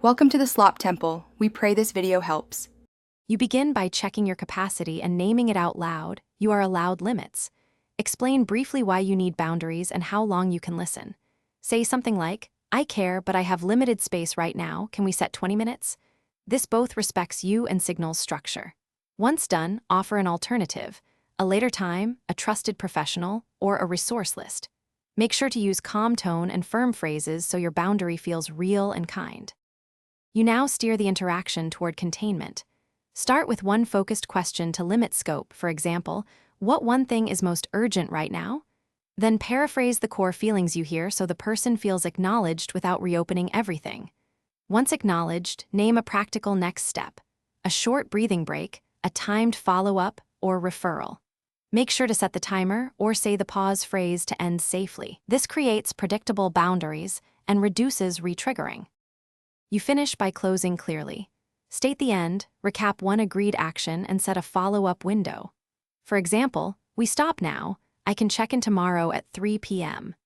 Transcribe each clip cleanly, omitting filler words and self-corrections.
Welcome to the Slop Temple. We pray this video helps. You begin by checking your capacity and naming it out loud. You are allowed limits. Explain briefly why you need boundaries and how long you can listen. Say something like, I care, but I have limited space right now. Can we set 20 minutes? This both respects you and signals structure. Once done, offer an alternative, a later time, a trusted professional, or a resource list. Make sure to use calm tone and firm phrases so your boundary feels real and kind. You now steer the interaction toward containment. Start with one focused question to limit scope, for example, what one thing is most urgent right now? Then paraphrase the core feelings you hear so the person feels acknowledged without reopening everything. Once acknowledged, name a practical next step, a short breathing break, a timed follow-up, or referral. Make sure to set the timer or say the pause phrase to end safely. This creates predictable boundaries and reduces re-triggering. You finish by closing clearly. State the end, recap one agreed action, and set a follow-up window. For example, we stop now. I can check in tomorrow at 3 p.m.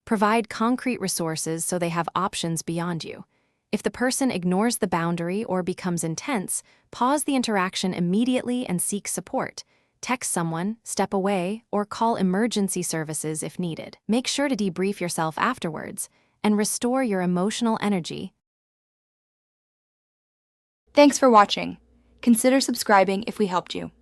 Provide concrete resources so they have options beyond you. If the person ignores the boundary or becomes intense, pause the interaction immediately and seek support. Text someone, step away, or call emergency services if needed. Make sure to debrief yourself afterwards and restore your emotional energy. Thanks for watching. Consider subscribing if we helped you.